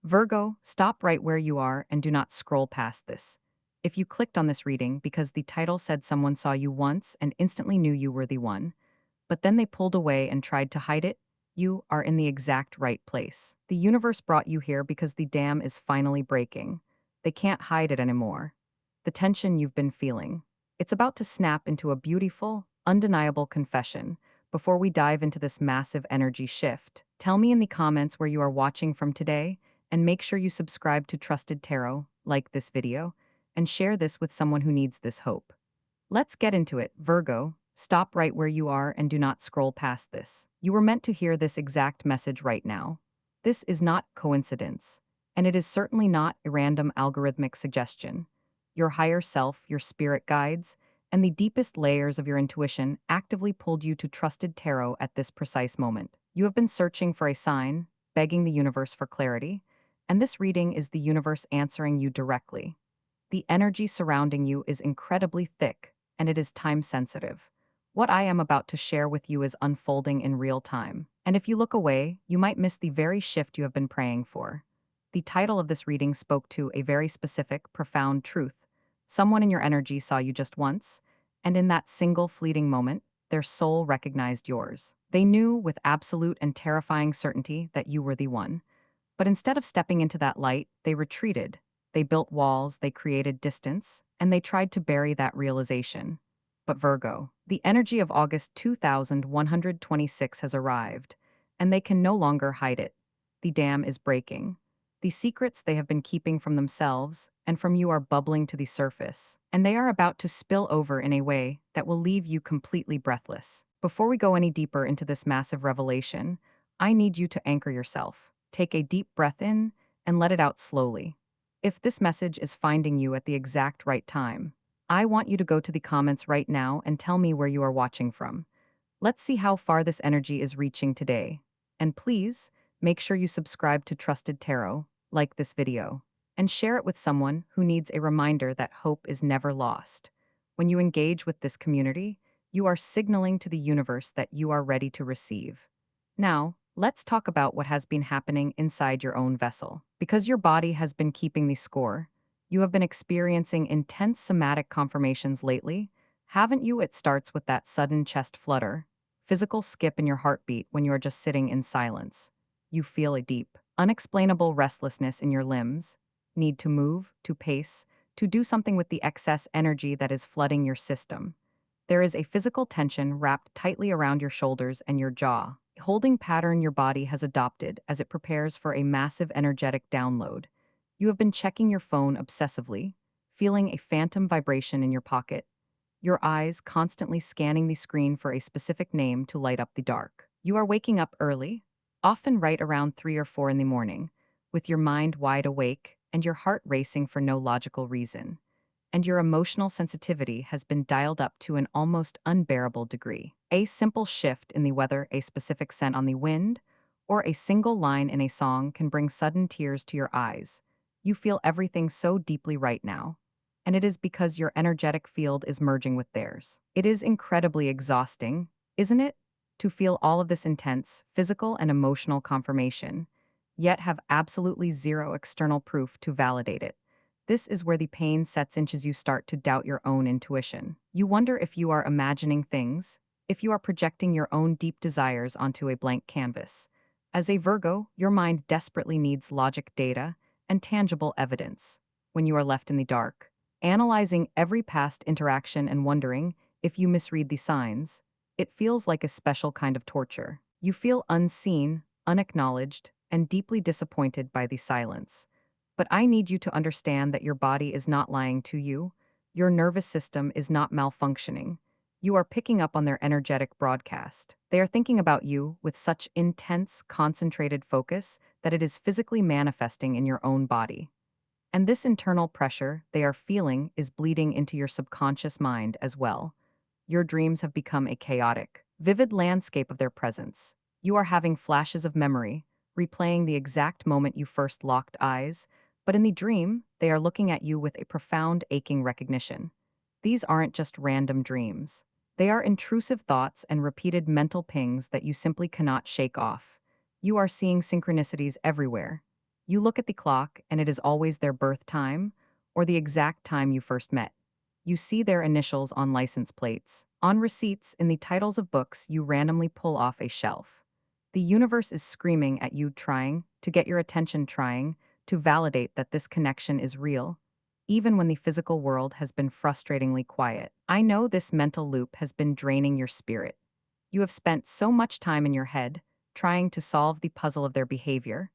Virgo, stop right where you are and do not scroll past this. If you clicked on this reading because the title said someone saw you once and instantly knew you were the one, but then they pulled away and tried to hide it, you are in the exact right place. The universe brought you here because the dam is finally breaking. They can't hide it anymore. The tension you've been feeling. It's about to snap into a beautiful, undeniable confession. Before we dive into this massive energy shift, tell me in the comments where you are watching from today, and make sure you subscribe to Trusted Tarot, like this video, and share this with someone who needs this hope. Let's get into it, Virgo. Stop right where you are and do not scroll past this. You were meant to hear this exact message right now. This is not coincidence, and it is certainly not a random algorithmic suggestion. Your higher self, your spirit guides, and the deepest layers of your intuition actively pulled you to Trusted Tarot at this precise moment. You have been searching for a sign, begging the universe for clarity, and this reading is the universe answering you directly. The energy surrounding you is incredibly thick, and it is time sensitive. What I am about to share with you is unfolding in real time. And if you look away, you might miss the very shift you have been praying for. The title of this reading spoke to a very specific, profound truth. Someone in your energy saw you just once, and in that single fleeting moment, their soul recognized yours. They knew with absolute and terrifying certainty that you were the one. But instead of stepping into that light, they retreated. They built walls, they created distance, and they tried to bury that realization. But Virgo, the energy of August 2126 has arrived, and they can no longer hide it. The dam is breaking. The secrets they have been keeping from themselves and from you are bubbling to the surface, and they are about to spill over in a way that will leave you completely breathless. Before we go any deeper into this massive revelation, I need you to anchor yourself. Take a deep breath in and let it out slowly. If this message is finding you at the exact right time, I want you to go to the comments right now and tell me where you are watching from. Let's see how far this energy is reaching today. And please, make sure you subscribe to Trusted Tarot, like this video, and share it with someone who needs a reminder that hope is never lost. When you engage with this community, you are signaling to the universe that you are ready to receive. Now, let's talk about what has been happening inside your own vessel. Because your body has been keeping the score, you have been experiencing intense somatic confirmations lately, haven't you? It starts with that sudden chest flutter, physical skip in your heartbeat when you are just sitting in silence. You feel a deep, unexplainable restlessness in your limbs, need to move, to pace, to do something with the excess energy that is flooding your system. There is a physical tension wrapped tightly around your shoulders and your jaw, a holding pattern your body has adopted as it prepares for a massive energetic download. You have been checking your phone obsessively, feeling a phantom vibration in your pocket, your eyes constantly scanning the screen for a specific name to light up the dark. You are waking up early, often right around 3 or 4 in the morning, with your mind wide awake and your heart racing for no logical reason. And your emotional sensitivity has been dialed up to an almost unbearable degree. A simple shift in the weather, a specific scent on the wind, or a single line in a song can bring sudden tears to your eyes. You feel everything so deeply right now, and it is because your energetic field is merging with theirs. It is incredibly exhausting, isn't it, to feel all of this intense physical and emotional confirmation, yet have absolutely zero external proof to validate it. This is where the pain sets in as you start to doubt your own intuition. You wonder if you are imagining things, if you are projecting your own deep desires onto a blank canvas. As a Virgo, your mind desperately needs logic data and tangible evidence. When you are left in the dark, analyzing every past interaction and wondering if you misread the signs, it feels like a special kind of torture. You feel unseen, unacknowledged, and deeply disappointed by the silence. But I need you to understand that your body is not lying to you. Your nervous system is not malfunctioning. You are picking up on their energetic broadcast. They are thinking about you with such intense, concentrated focus that it is physically manifesting in your own body. And this internal pressure they are feeling is bleeding into your subconscious mind as well. Your dreams have become a chaotic, vivid landscape of their presence. You are having flashes of memory, replaying the exact moment you first locked eyes, but in the dream, they are looking at you with a profound, aching recognition. These aren't just random dreams. They are intrusive thoughts and repeated mental pings that you simply cannot shake off. You are seeing synchronicities everywhere. You look at the clock and it is always their birth time or the exact time you first met. You see their initials on license plates, on receipts, in the titles of books you randomly pull off a shelf. The universe is screaming at you, trying to get your attention, trying to validate that this connection is real, even when the physical world has been frustratingly quiet. I know this mental loop has been draining your spirit. You have spent so much time in your head trying to solve the puzzle of their behavior,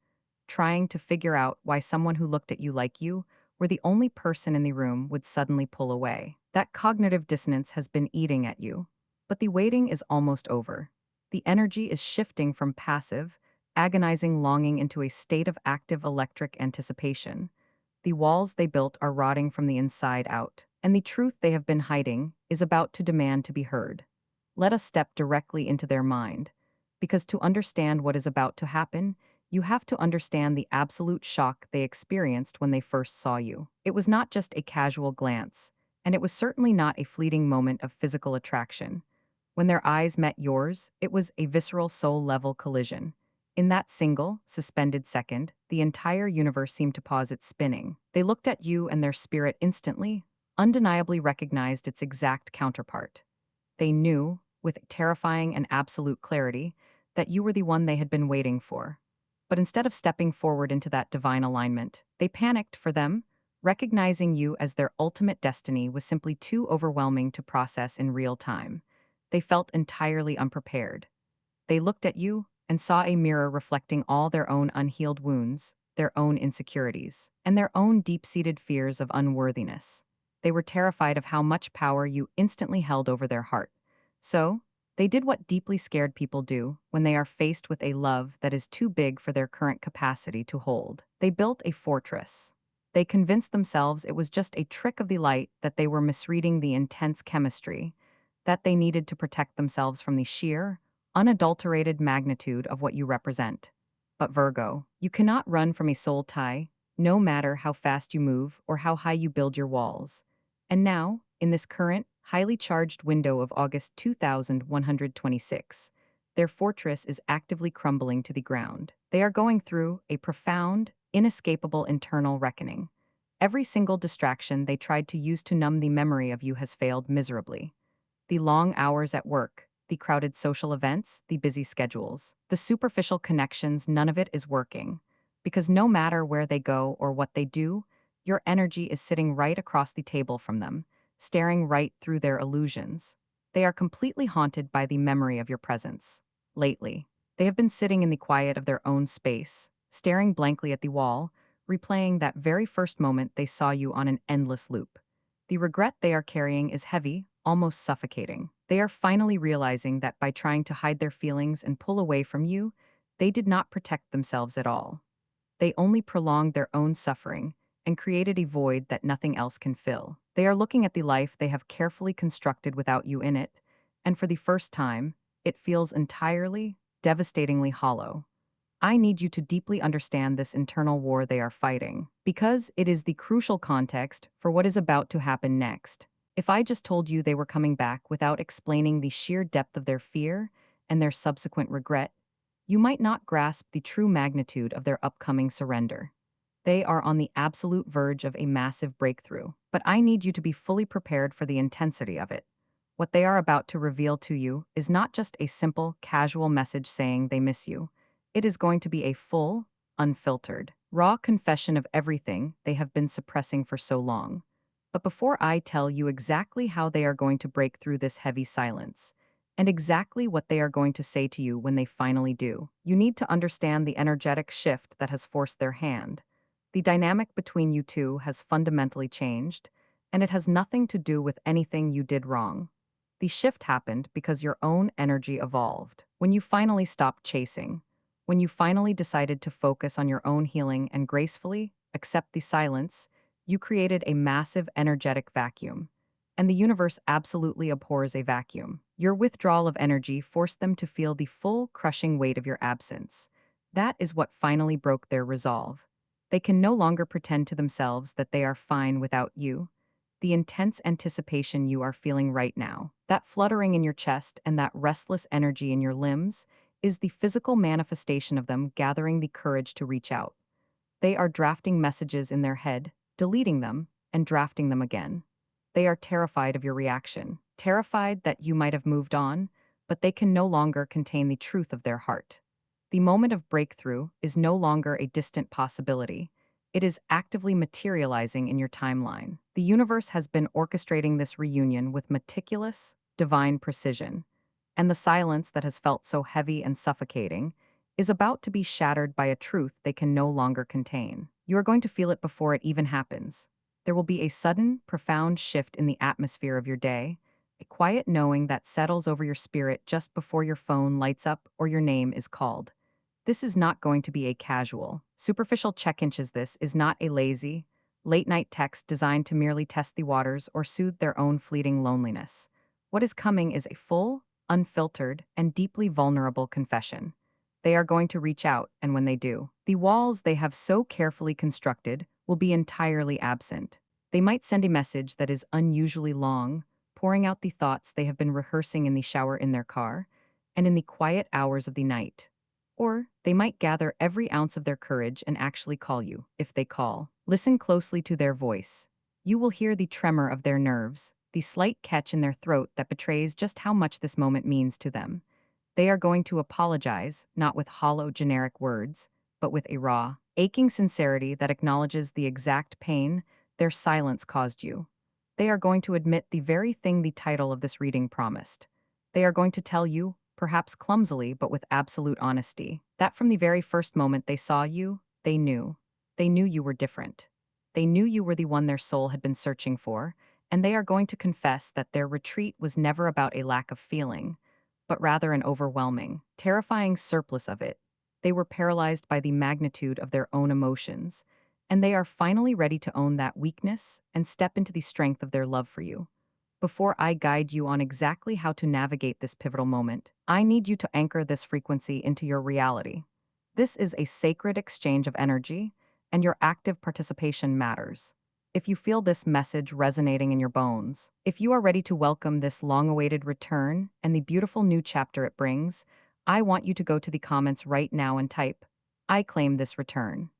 trying to figure out why someone who looked at you like you were the only person in the room would suddenly pull away. That cognitive dissonance has been eating at you. But the waiting is almost over. The energy is shifting from passive, agonizing longing into a state of active electric anticipation. The walls they built are rotting from the inside out, and the truth they have been hiding is about to demand to be heard. Let us step directly into their mind, because to understand what is about to happen, you have to understand the absolute shock they experienced when they first saw you. It was not just a casual glance, and it was certainly not a fleeting moment of physical attraction. When their eyes met yours, it was a visceral soul-level collision. In that single, suspended second, the entire universe seemed to pause its spinning. They looked at you and their spirit instantly, undeniably recognized its exact counterpart. They knew, with terrifying and absolute clarity, that you were the one they had been waiting for. But instead of stepping forward into that divine alignment, they panicked for them, recognizing you as their ultimate destiny was simply too overwhelming to process in real time. They felt entirely unprepared. They looked at you and saw a mirror reflecting all their own unhealed wounds, their own insecurities, and their own deep-seated fears of unworthiness. They were terrified of how much power you instantly held over their heart. So, they did what deeply scared people do when they are faced with a love that is too big for their current capacity to hold. They built a fortress. They convinced themselves it was just a trick of the light, that they were misreading the intense chemistry, that they needed to protect themselves from the sheer, unadulterated magnitude of what you represent. But Virgo, you cannot run from a soul tie, no matter how fast you move or how high you build your walls. And now, in this current, highly charged window of August 2126, their fortress is actively crumbling to the ground. They are going through a profound, inescapable internal reckoning. Every single distraction they tried to use to numb the memory of you has failed miserably. The long hours at work, the crowded social events, the busy schedules, the superficial connections, none of it is working. Because no matter where they go or what they do, your energy is sitting right across the table from them, staring right through their illusions. They are completely haunted by the memory of your presence. Lately, they have been sitting in the quiet of their own space, staring blankly at the wall, replaying that very first moment they saw you on an endless loop. The regret they are carrying is heavy, almost suffocating. They are finally realizing that by trying to hide their feelings and pull away from you, they did not protect themselves at all. They only prolonged their own suffering and created a void that nothing else can fill. They are looking at the life they have carefully constructed without you in it, and for the first time, it feels entirely, devastatingly hollow. I need you to deeply understand this internal war they are fighting, because it is the crucial context for what is about to happen next. If I just told you they were coming back without explaining the sheer depth of their fear and their subsequent regret, you might not grasp the true magnitude of their upcoming surrender. They are on the absolute verge of a massive breakthrough, but I need you to be fully prepared for the intensity of it. What they are about to reveal to you is not just a simple, casual message saying they miss you. It is going to be a full, unfiltered, raw confession of everything they have been suppressing for so long. But before I tell you exactly how they are going to break through this heavy silence, and exactly what they are going to say to you when they finally do, you need to understand the energetic shift that has forced their hand. The dynamic between you two has fundamentally changed, and it has nothing to do with anything you did wrong. The shift happened because your own energy evolved. When you finally stopped chasing, when you finally decided to focus on your own healing and gracefully accept the silence, you created a massive energetic vacuum. And the universe absolutely abhors a vacuum. Your withdrawal of energy forced them to feel the full, crushing weight of your absence. That is what finally broke their resolve. They can no longer pretend to themselves that they are fine without you. The intense anticipation you are feeling right now, that fluttering in your chest and that restless energy in your limbs, is the physical manifestation of them gathering the courage to reach out. They are drafting messages in their head, deleting them, and drafting them again. They are terrified of your reaction, terrified that you might have moved on, but they can no longer contain the truth of their heart. The moment of breakthrough is no longer a distant possibility. It is actively materializing in your timeline. The universe has been orchestrating this reunion with meticulous, divine precision, and the silence that has felt so heavy and suffocating is about to be shattered by a truth they can no longer contain. You are going to feel it before it even happens. There will be a sudden, profound shift in the atmosphere of your day, a quiet knowing that settles over your spirit just before your phone lights up or your name is called. This is not going to be a casual, superficial check-inches. This is not a lazy, late-night text designed to merely test the waters or soothe their own fleeting loneliness. What is coming is a full, unfiltered, and deeply vulnerable confession. They are going to reach out, and when they do, the walls they have so carefully constructed will be entirely absent. They might send a message that is unusually long, pouring out the thoughts they have been rehearsing in the shower in their car, and in the quiet hours of the night. Or they might gather every ounce of their courage and actually call you, if they call. Listen closely to their voice. You will hear the tremor of their nerves, the slight catch in their throat that betrays just how much this moment means to them. They are going to apologize, not with hollow, generic words, but with a raw, aching sincerity that acknowledges the exact pain their silence caused you. They are going to admit the very thing the title of this reading promised. They are going to tell you, perhaps clumsily but with absolute honesty, that from the very first moment they saw you, they knew. They knew you were different. They knew you were the one their soul had been searching for, and they are going to confess that their retreat was never about a lack of feeling, but rather an overwhelming, terrifying surplus of it. They were paralyzed by the magnitude of their own emotions, and they are finally ready to own that weakness and step into the strength of their love for you. Before I guide you on exactly how to navigate this pivotal moment, I need you to anchor this frequency into your reality. This is a sacred exchange of energy, and your active participation matters. If you feel this message resonating in your bones, if you are ready to welcome this long-awaited return and the beautiful new chapter it brings, I want you to go to the comments right now and type, "I claim this return."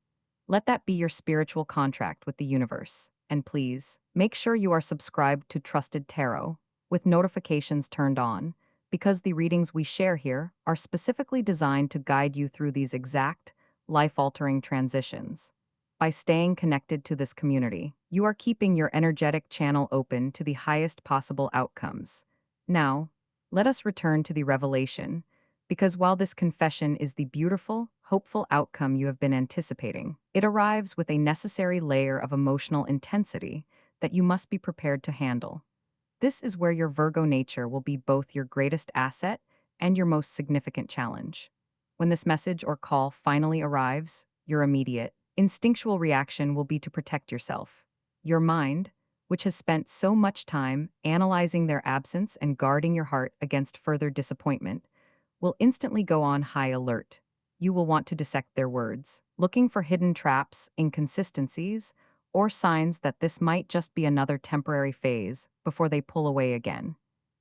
Let that be your spiritual contract with the universe. And please, make sure you are subscribed to Trusted Tarot, with notifications turned on, because the readings we share here are specifically designed to guide you through these exact, life-altering transitions. By staying connected to this community, you are keeping your energetic channel open to the highest possible outcomes. Now, let us return to the revelation, because while this confession is the beautiful, hopeful outcome you have been anticipating, it arrives with a necessary layer of emotional intensity that you must be prepared to handle. This is where your Virgo nature will be both your greatest asset and your most significant challenge. When this message or call finally arrives, your immediate, instinctual reaction will be to protect yourself. Your mind, which has spent so much time analyzing their absence and guarding your heart against further disappointment, will instantly go on high alert. You will want to dissect their words, looking for hidden traps, inconsistencies, or signs that this might just be another temporary phase before they pull away again.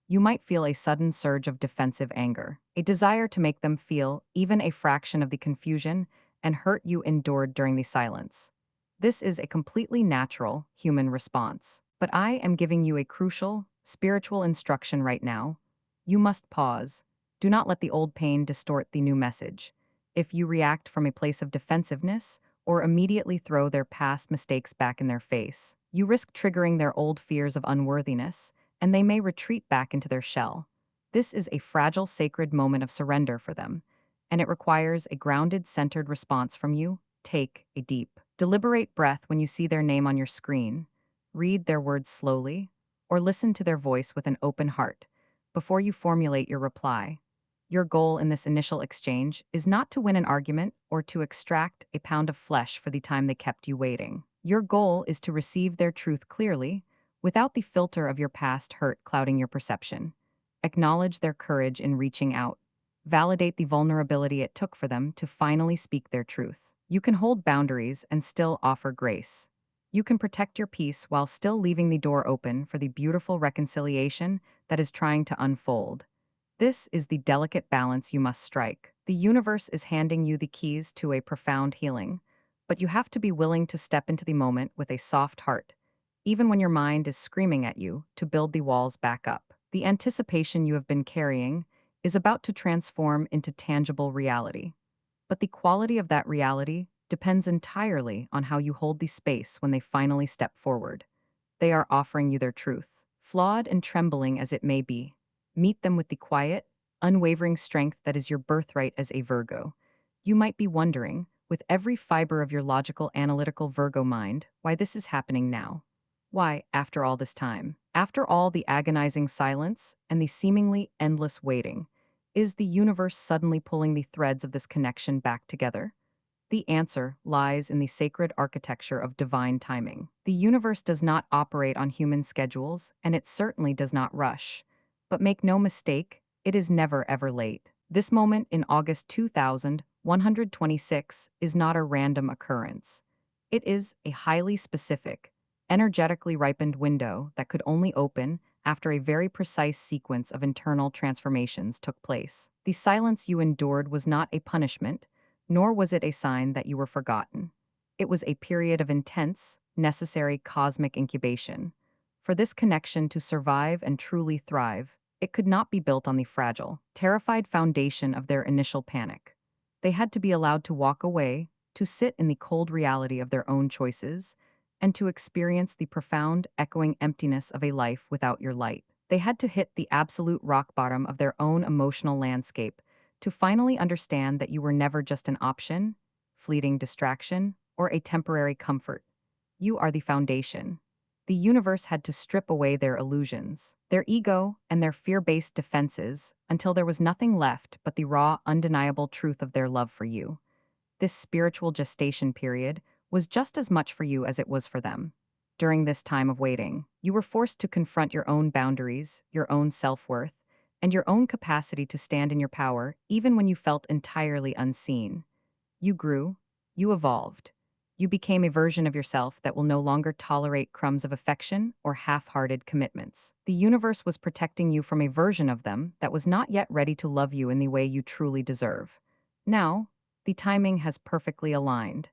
You might feel a sudden surge of defensive anger, a desire to make them feel even a fraction of the confusion and hurt you endured during the silence. This is a completely natural human response. But I am giving you a crucial, spiritual instruction right now. You must pause. Do not let the old pain distort the new message. If you react from a place of defensiveness or immediately throw their past mistakes back in their face, you risk triggering their old fears of unworthiness, and they may retreat back into their shell. This is a fragile, sacred moment of surrender for them, and it requires a grounded, centered response from you. Take a deep, deliberate breath when you see their name on your screen. Read their words slowly, or listen to their voice with an open heart before you formulate your reply. Your goal in this initial exchange is not to win an argument or to extract a pound of flesh for the time they kept you waiting. Your goal is to receive their truth clearly, without the filter of your past hurt clouding your perception. Acknowledge their courage in reaching out. Validate the vulnerability it took for them to finally speak their truth. You can hold boundaries and still offer grace. You can protect your peace while still leaving the door open for the beautiful reconciliation that is trying to unfold. This is the delicate balance you must strike. The universe is handing you the keys to a profound healing, but you have to be willing to step into the moment with a soft heart, even when your mind is screaming at you to build the walls back up. The anticipation you have been carrying is about to transform into tangible reality. But the quality of that reality depends entirely on how you hold the space when they finally step forward. They are offering you their truth. Flawed and trembling as it may be, meet them with the quiet, unwavering strength that is your birthright as a Virgo. You might be wondering, with every fiber of your logical, analytical Virgo mind, why this is happening now. Why, after all this time, after all the agonizing silence and the seemingly endless waiting, is the universe suddenly pulling the threads of this connection back together? The answer lies in the sacred architecture of divine timing. The universe does not operate on human schedules, and it certainly does not rush. But make no mistake, it is never ever late. This moment in August 2126 is not a random occurrence. It is a highly specific, energetically ripened window that could only open after a very precise sequence of internal transformations took place. The silence you endured was not a punishment, nor was it a sign that you were forgotten. It was a period of intense, necessary cosmic incubation. For this connection to survive and truly thrive, it could not be built on the fragile, terrified foundation of their initial panic. They had to be allowed to walk away, to sit in the cold reality of their own choices, and to experience the profound, echoing emptiness of a life without your light. They had to hit the absolute rock bottom of their own emotional landscape to finally understand that you were never just an option, fleeting distraction, or a temporary comfort. You are the foundation. The universe had to strip away their illusions, their ego, and their fear-based defenses until there was nothing left but the raw, undeniable truth of their love for you. This spiritual gestation period was just as much for you as it was for them. During this time of waiting, you were forced to confront your own boundaries, your own self-worth, and your own capacity to stand in your power even when you felt entirely unseen. You grew, you evolved. You became a version of yourself that will no longer tolerate crumbs of affection or half-hearted commitments. The universe was protecting you from a version of them that was not yet ready to love you in the way you truly deserve. Now, the timing has perfectly aligned.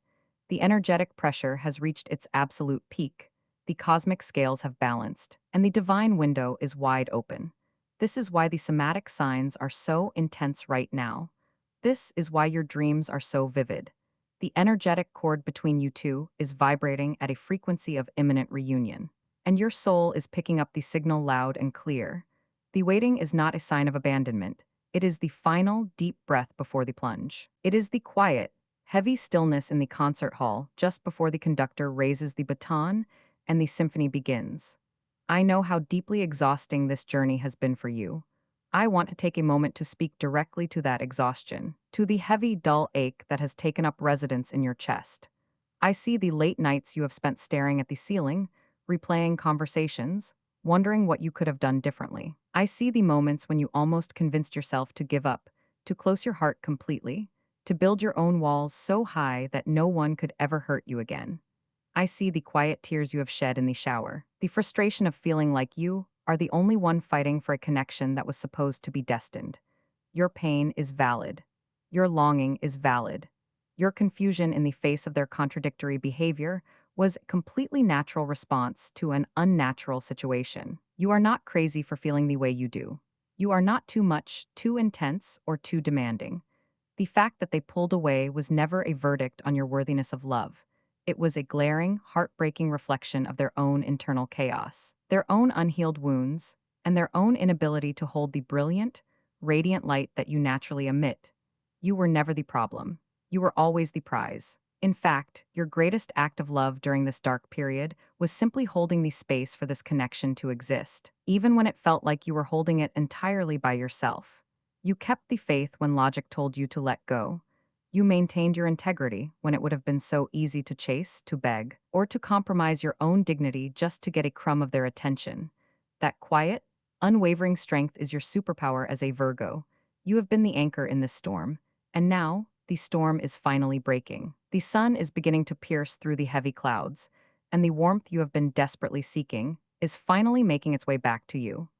The energetic pressure has reached its absolute peak. The cosmic scales have balanced, and the divine window is wide open. This is why the somatic signs are so intense right now. This is why your dreams are so vivid. The energetic cord between you two is vibrating at a frequency of imminent reunion, and your soul is picking up the signal loud and clear. The waiting is not a sign of abandonment. It is the final, deep breath before the plunge. It is the quiet, heavy stillness in the concert hall just before the conductor raises the baton and the symphony begins. I know how deeply exhausting this journey has been for you. I want to take a moment to speak directly to that exhaustion, to the heavy, dull ache that has taken up residence in your chest. I see the late nights you have spent staring at the ceiling, replaying conversations, wondering what you could have done differently. I see the moments when you almost convinced yourself to give up, to close your heart completely, to build your own walls so high that no one could ever hurt you again. I see the quiet tears you have shed in the shower, the frustration of feeling like you are the only one fighting for a connection that was supposed to be destined. Your pain is valid. Your longing is valid. Your confusion in the face of their contradictory behavior was a completely natural response to an unnatural situation. You are not crazy for feeling the way you do. You are not too much, too intense, or too demanding. The fact that they pulled away was never a verdict on your worthiness of love. It was a glaring, heartbreaking reflection of their own internal chaos, their own unhealed wounds, and their own inability to hold the brilliant, radiant light that you naturally emit. You were never the problem. You were always the prize. In fact, your greatest act of love during this dark period was simply holding the space for this connection to exist, even when it felt like you were holding it entirely by yourself. You kept the faith when logic told you to let go. You maintained your integrity when it would have been so easy to chase, to beg, or to compromise your own dignity just to get a crumb of their attention. That quiet, unwavering strength is your superpower as a Virgo. You have been the anchor in this storm, and now the storm is finally breaking. The sun is beginning to pierce through the heavy clouds, and the warmth you have been desperately seeking is finally making its way back to you.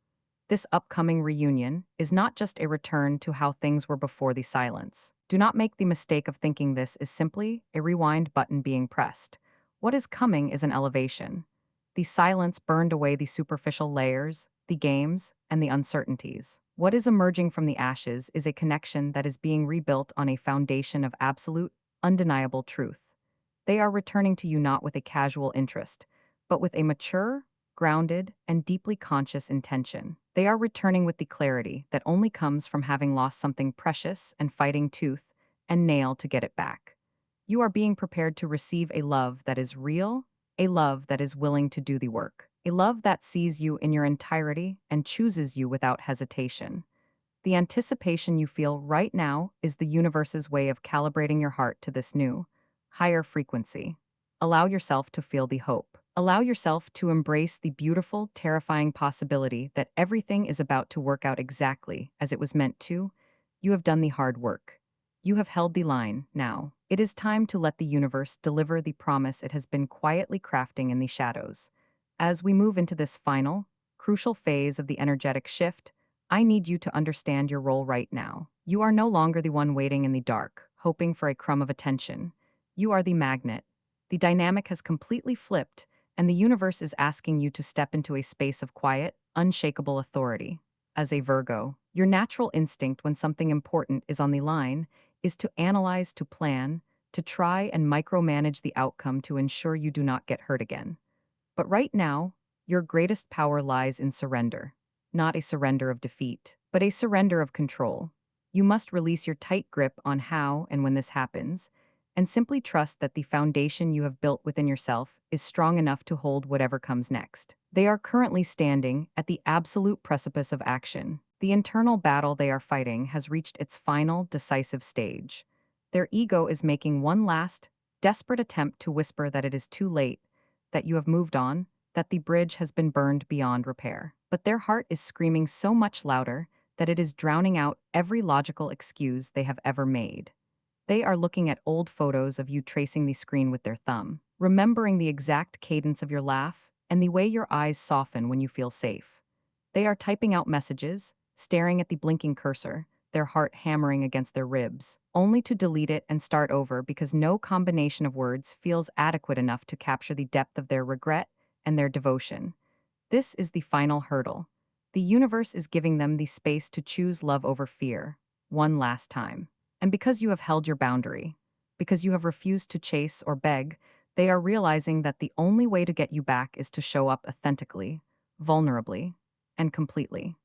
This upcoming reunion is not just a return to how things were before the silence. Do not make the mistake of thinking this is simply a rewind button being pressed. What is coming is an elevation. The silence burned away the superficial layers, the games, and the uncertainties. What is emerging from the ashes is a connection that is being rebuilt on a foundation of absolute, undeniable truth. They are returning to you not with a casual interest, but with a mature, grounded, and deeply conscious intention. They are returning with the clarity that only comes from having lost something precious and fighting tooth and nail to get it back. You are being prepared to receive a love that is real, a love that is willing to do the work, a love that sees you in your entirety and chooses you without hesitation. The anticipation you feel right now is the universe's way of calibrating your heart to this new, higher frequency. Allow yourself to feel the hope. Allow yourself to embrace the beautiful, terrifying possibility that everything is about to work out exactly as it was meant to. You have done the hard work. You have held the line. Now, it is time to let the universe deliver the promise it has been quietly crafting in the shadows. As we move into this final, crucial phase of the energetic shift, I need you to understand your role right now. You are no longer the one waiting in the dark, hoping for a crumb of attention. You are the magnet. The dynamic has completely flipped, and the universe is asking you to step into a space of quiet, unshakable authority. As a Virgo, your natural instinct when something important is on the line is to analyze, to plan, to try and micromanage the outcome to ensure you do not get hurt again. But right now, your greatest power lies in surrender. Not a surrender of defeat, but a surrender of control. You must release your tight grip on how and when this happens, and simply trust that the foundation you have built within yourself is strong enough to hold whatever comes next. They are currently standing at the absolute precipice of action. The internal battle they are fighting has reached its final, decisive stage. Their ego is making one last, desperate attempt to whisper that it is too late, that you have moved on, that the bridge has been burned beyond repair. But their heart is screaming so much louder that it is drowning out every logical excuse they have ever made. They are looking at old photos of you tracing the screen with their thumb, remembering the exact cadence of your laugh and the way your eyes soften when you feel safe. They are typing out messages, staring at the blinking cursor, their heart hammering against their ribs, only to delete it and start over because no combination of words feels adequate enough to capture the depth of their regret and their devotion. This is the final hurdle. The universe is giving them the space to choose love over fear, one last time. And because you have held your boundary, because you have refused to chase or beg, they are realizing that the only way to get you back is to show up authentically, vulnerably, and completely.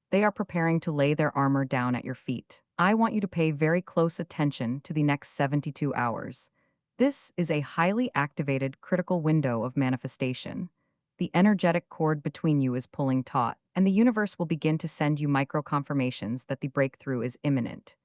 They are preparing to lay their armor down at your feet. I want you to pay very close attention to the next 72 hours. This is a highly activated, critical window of manifestation. The energetic cord between you is pulling taut, and the universe will begin to send you micro confirmations that the breakthrough is imminent.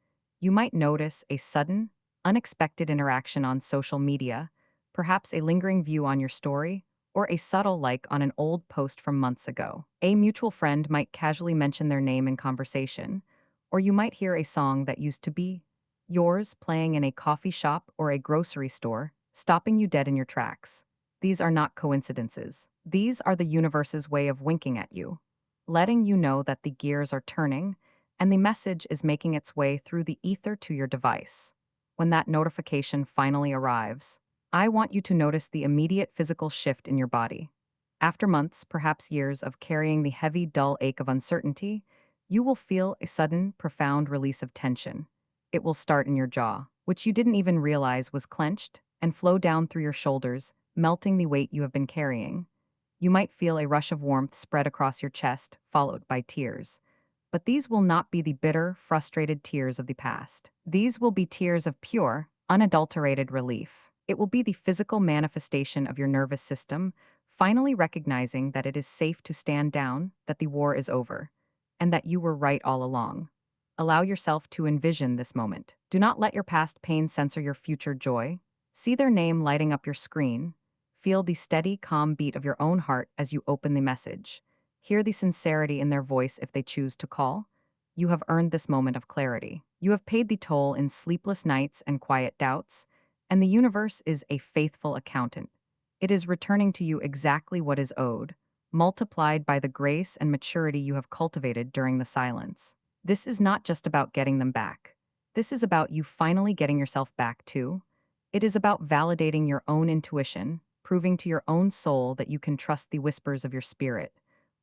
You might notice a sudden, unexpected interaction on social media, perhaps a lingering view on your story, or a subtle like on an old post from months ago. A mutual friend might casually mention their name in conversation, or you might hear a song that used to be yours playing in a coffee shop or a grocery store, stopping you dead in your tracks. These are not coincidences. These are the universe's way of winking at you, letting you know that the gears are turning and the message is making its way through the ether to your device. When that notification finally arrives, I want you to notice the immediate physical shift in your body. After months, perhaps years, of carrying the heavy, dull ache of uncertainty, you will feel a sudden, profound release of tension. It will start in your jaw, which you didn't even realize was clenched, and flow down through your shoulders, melting the weight you have been carrying. You might feel a rush of warmth spread across your chest, followed by tears. But these will not be the bitter, frustrated tears of the past. These will be tears of pure, unadulterated relief. It will be the physical manifestation of your nervous system, finally recognizing that it is safe to stand down, that the war is over, and that you were right all along. Allow yourself to envision this moment. Do not let your past pain censor your future joy. See their name lighting up your screen. Feel the steady, calm beat of your own heart as you open the message. Hear the sincerity in their voice if they choose to call. You have earned this moment of clarity. You have paid the toll in sleepless nights and quiet doubts, and the universe is a faithful accountant. It is returning to you exactly what is owed, multiplied by the grace and maturity you have cultivated during the silence. This is not just about getting them back. This is about you finally getting yourself back too. It is about validating your own intuition, proving to your own soul that you can trust the whispers of your spirit.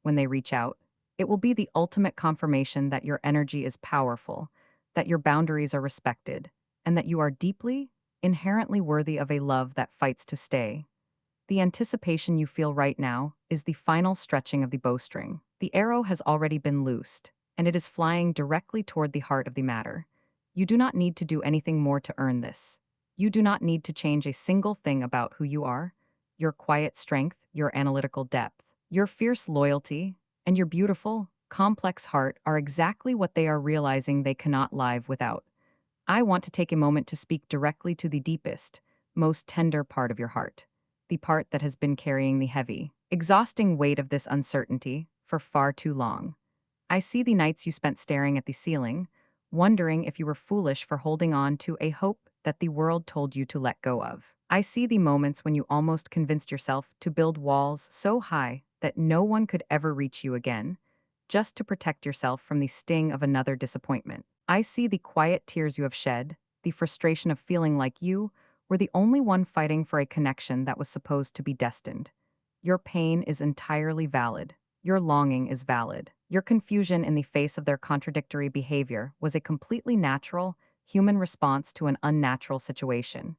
When they reach out, it will be the ultimate confirmation that your energy is powerful, that your boundaries are respected, and that you are deeply, inherently worthy of a love that fights to stay. The anticipation you feel right now is the final stretching of the bowstring. The arrow has already been loosed, and it is flying directly toward the heart of the matter. You do not need to do anything more to earn this. You do not need to change a single thing about who you are. Your quiet strength, your analytical depth, your fierce loyalty, and your beautiful, complex heart are exactly what they are realizing they cannot live without. I want to take a moment to speak directly to the deepest, most tender part of your heart, the part that has been carrying the heavy, exhausting weight of this uncertainty for far too long. I see the nights you spent staring at the ceiling, wondering if you were foolish for holding on to a hope that the world told you to let go of. I see the moments when you almost convinced yourself to build walls so high that no one could ever reach you again, just to protect yourself from the sting of another disappointment. I see the quiet tears you have shed, the frustration of feeling like you were the only one fighting for a connection that was supposed to be destined. Your pain is entirely valid. Your longing is valid. Your confusion in the face of their contradictory behavior was a completely natural, human response to an unnatural situation.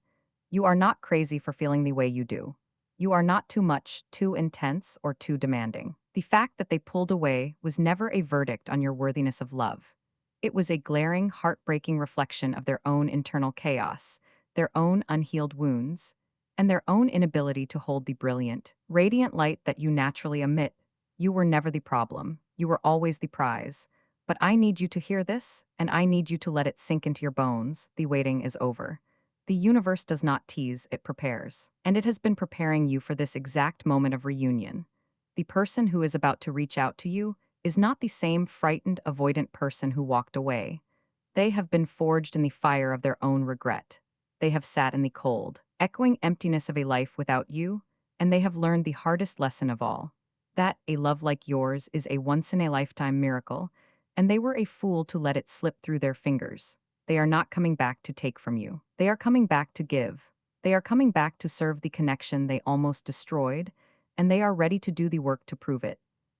You are not crazy for feeling the way you do. You are not too much, too intense, or too demanding. The fact that they pulled away was never a verdict on your worthiness of love. It was a glaring, heartbreaking reflection of their own internal chaos, their own unhealed wounds, and their own inability to hold the brilliant, radiant light that you naturally emit. You were never the problem. You were always the prize. But I need you to hear this, and I need you to let it sink into your bones. The waiting is over. The universe does not tease, it prepares. And it has been preparing you for this exact moment of reunion. The person who is about to reach out to you is not the same frightened, avoidant person who walked away. They have been forged in the fire of their own regret. They have sat in the cold, echoing emptiness of a life without you, and they have learned the hardest lesson of all, that a love like yours is a once-in-a-lifetime miracle, and they were a fool to let it slip through their fingers. They are not coming back to take from you. They are coming back to give. They are coming back to serve the connection they almost destroyed, and they are ready to do the work to prove it.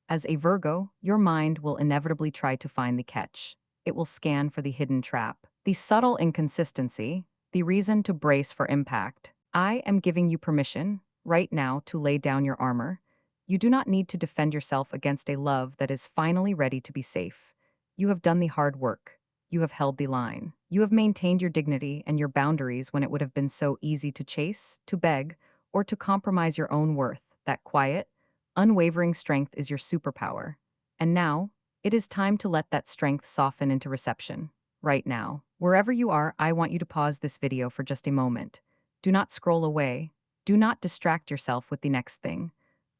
As a Virgo, your mind will inevitably try to find the catch. It will scan for the hidden trap, the subtle inconsistency, the reason to brace for impact. I am giving you permission, right now, to lay down your armor. You do not need to defend yourself against a love that is finally ready to be safe. You have done the hard work. You have held the line. You have maintained your dignity and your boundaries when it would have been so easy to chase, to beg, or to compromise your own worth. That quiet, unwavering strength is your superpower. And now, it is time to let that strength soften into reception. Right now, wherever you are, I want you to pause this video for just a moment. Do not scroll away. Do not distract yourself with the next thing.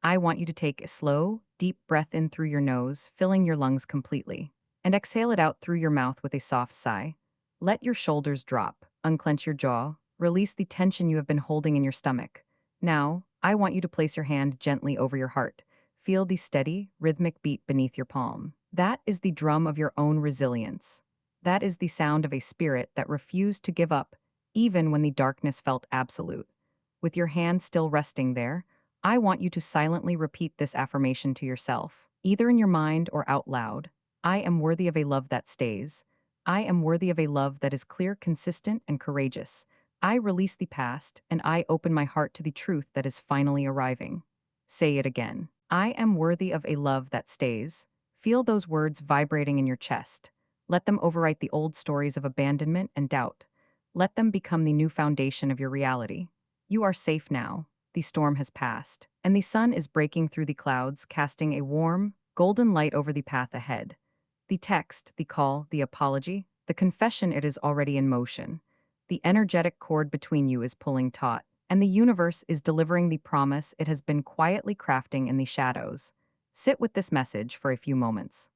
I want you to take a slow, deep breath in through your nose, filling your lungs completely, and exhale it out through your mouth with a soft sigh. Let your shoulders drop, unclench your jaw, release the tension you have been holding in your stomach. Now, I want you to place your hand gently over your heart. Feel the steady, rhythmic beat beneath your palm. That is the drum of your own resilience. That is the sound of a spirit that refused to give up, even when the darkness felt absolute. With your hand still resting there, I want you to silently repeat this affirmation to yourself, either in your mind or out loud. I am worthy of a love that stays. I am worthy of a love that is clear, consistent, and courageous. I release the past, and I open my heart to the truth that is finally arriving. Say it again. I am worthy of a love that stays. Feel those words vibrating in your chest. Let them overwrite the old stories of abandonment and doubt. Let them become the new foundation of your reality. You are safe now. The storm has passed, and the sun is breaking through the clouds, casting a warm, golden light over the path ahead. The text, the call, the apology, the confession, it is already in motion. The energetic cord between you is pulling taut, and the universe is delivering the promise it has been quietly crafting in the shadows. Sit with this message for a few moments.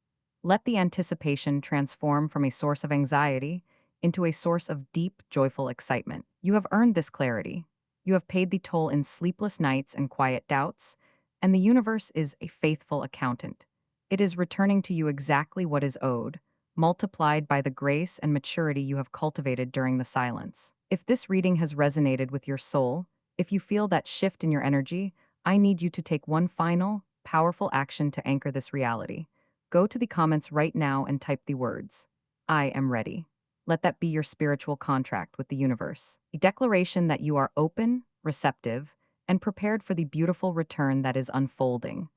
Let the anticipation transform from a source of anxiety into a source of deep, joyful excitement. You have earned this clarity. You have paid the toll in sleepless nights and quiet doubts, and the universe is a faithful accountant. It is returning to you exactly what is owed, multiplied by the grace and maturity you have cultivated during the silence. If this reading has resonated with your soul, if you feel that shift in your energy, I need you to take one final, powerful action to anchor this reality. Go to the comments right now and type the words, I am ready. Let that be your spiritual contract with the universe, a declaration that you are open, receptive, and prepared for the beautiful return that is unfolding.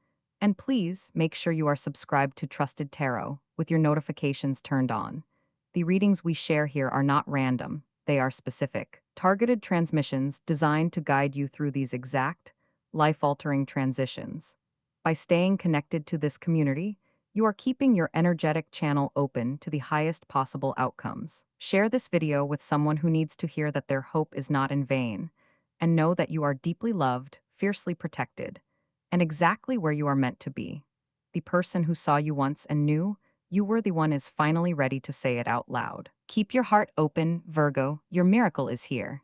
And please make sure you are subscribed to Trusted Tarot with your notifications turned on. The readings we share here are not random, they are specific, targeted transmissions designed to guide you through these exact, life altering transitions. By staying connected to this community, you are keeping your energetic channel open to the highest possible outcomes. Share this video with someone who needs to hear that their hope is not in vain, and know that you are deeply loved, fiercely protected, and exactly where you are meant to be. The person who saw you once and knew you were the one is finally ready to say it out loud. Keep your heart open, Virgo. Your miracle is here.